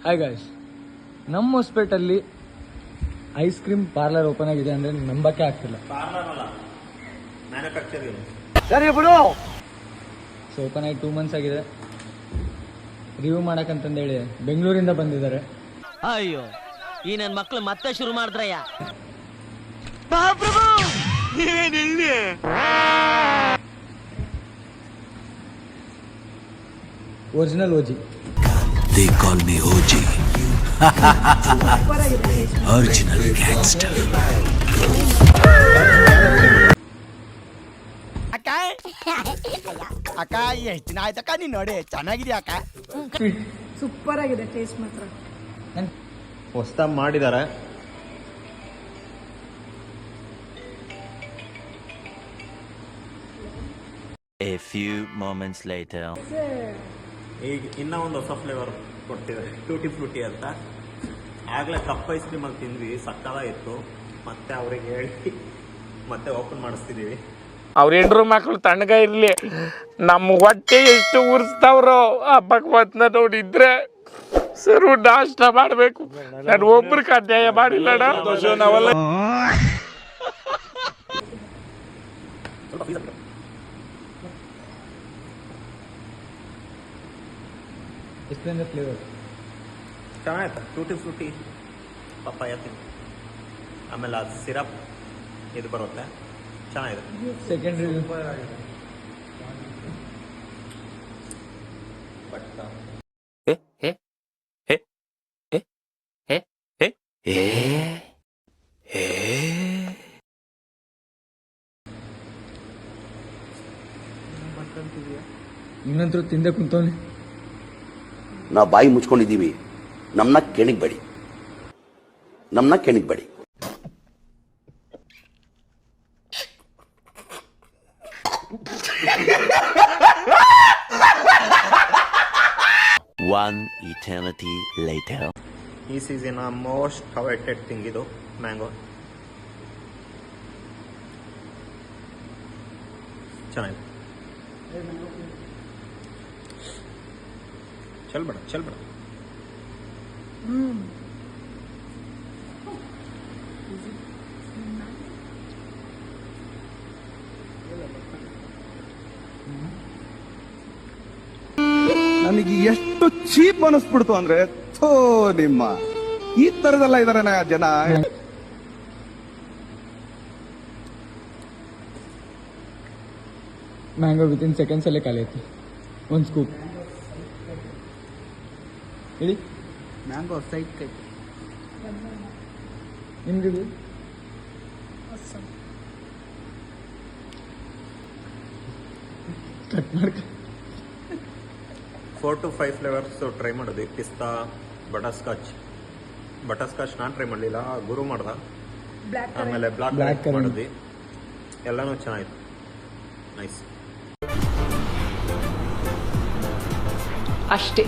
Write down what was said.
Hi guys, ನಮ್ಮ ಹೊಸಪೇಟಲ್ಲಿ ice cream parlour open ಆಗಿದೆ ಅಂದರೆ ನಂಬಕ್ಕೆ ಆಗ್ತಿಲ್ಲ. ಸರಿ ಬಿಡು. ಸೊ ಓಪನ್ ಆಗಿ 2 months ಆಗಿದೆ. ರಿವ್ಯೂ ಮಾಡಕ್ಕಂತಂದೇಳಿ ಬೆಂಗಳೂರಿಂದ ಬಂದಿದ್ದಾರೆ. ಅಯ್ಯೋ, ಈ ನನ್ನ ಮಕ್ಳು ಮತ್ತೆ ಶುರು ಮಾಡಿದ್ರಯ್ಯ. Original ಓಜಿ. They call me OG. Original gangster. ಅಕ್ಕ ಎಷ್ಟು ದಿನ ಆಯ್ತಕ್ಕ ನೀನ್ ನೋಡಿ, ಚೆನ್ನಾಗಿದ್ಯಾ ಅಕ್ಕ? ಸೂಪರ್ ಆಗಿದೆ, ಟೇಸ್ಟ್ ಮಾತ್ರ ಹೊಸದಾಗಿ ಮಾಡಿದ್ದಾರೆ. A few moments later. ಈಗ ಇನ್ನೂ ಒಂದು ಹೊಸ ಫ್ಲೇವರ್ ಕೊಡ್ತಿದ್ದಾರೆ, ಟೂಟಿ ಫ್ರೂಟಿ ಅಂತ. ಆಗಲೇ ಕಪ್ ಐಸ್ ಕ್ರೀಮ್ ಅಲ್ಲಿ ತಿಂದ್ವಿ, ಸಕ್ಕತ್ತಾಗಿತ್ತು. ಮತ್ತೆ ಅವ್ರಿಗೆ ಹೇಳಿ ಮತ್ತೆ ಓಪನ್ ಮಾಡಿಸ್ತಿದ್ದೀವಿ. ಅವ್ರ ಹೆಂಡ್ರು ಮಕ್ಳು ತಣ್ಣಗ ಇರ್ಲಿ, ನಮ್ಮ ಹೊಟ್ಟೆ ಎಷ್ಟು ಉರ್ಸ್ತಾವ್ರೋ ಆ ಭಗವಂತನ ನೋಡಿದ್ರೆ ಸರು ನಾಷ್ಟ ಮಾಡ್ಬೇಕು. ನಾನು ಒಬ್ರಿಗೆ ಅನ್ಯಾಯ ಮಾಡಿಲ್ಲಣ್ಣ. ಎಷ್ಟರಿಂದ ಫ್ಲೇವರ್ ಚೆನ್ನಾಗಿತ್ತು. ಟೂಟಿ ಫ್ರೂಟಿ ಪಪ್ಪಾಯ ತಿಂದು, ಆಮೇಲೆ ಅದು ಸಿರಪ್ ಇದು ಬರುತ್ತೆ, ಚೆನ್ನಾಗಿದೆ. ಸೆಕೆಂಡ್ ರಿವ್ಯೂ ಇನ್ನಂತರೂ ತಿಂದೆ ಕುಂತವನೆ. ನಾವು ಬಾಯಿ ಮುಚ್ಕೊಂಡಿದ್ದೀವಿ, ನಮ್ಮನ್ನ ಕೆಣಿಗ್ಬೇಡಿ. One eternity later. ಈ ಸೀಸನ್ ಮೋಸ್ಟ್ ಅವೈಟೆಡ್ ಥಿಂಗ್ ಇದು ಮ್ಯಾಂಗೋ. ಚೆನ್ನಾಗಿದೆ. ಚಲ್ಬೇಡ. ನನಗೆ ಎಷ್ಟು ಚೀಪ್ ಅನಿಸ್ಬಿಡ್ತು ಅಂದ್ರೆ, ಥೋ ನಿಮ್ಮ ಈ ತರದೆಲ್ಲ ಇದಾರೆ ಜನ. ಮ್ಯಾಂಗೋ ವಿತಿನ್ ಸೆಕೆಂಡ್ಸ್ ಅಲ್ಲೇ ಖಾಲಿ ಆಯ್ತು. ಒಂದು ಸ್ಕೂಪ್ ಹೇಳಿ. ಮ್ಯಾಂಗೋ ಸೈಡ್ ಕೈ ನಿಮ್ಗೆ ಕಟ್ ಮಾಡ್ಕ 4 to 5 ಫ್ಲೇವರ್ಸ್ ಟ್ರೈ ಮಾಡಿದ್ವಿ. ಪಿಸ್ತಾ, ಬಟರ್ಸ್ಕಾಚ್ ನಾನು ಟ್ರೈ ಮಾಡಲಿಲ್ಲ, ಗುರು ಮಾಡ್ದ. ಆಮೇಲೆ ಬ್ಲಾಕ್ ಮಾಡಿದ್ವಿ. ಎಲ್ಲನೂ ಚೆನ್ನಾಗಿತ್ತು, ನೈಸ್ ಅಷ್ಟೇ.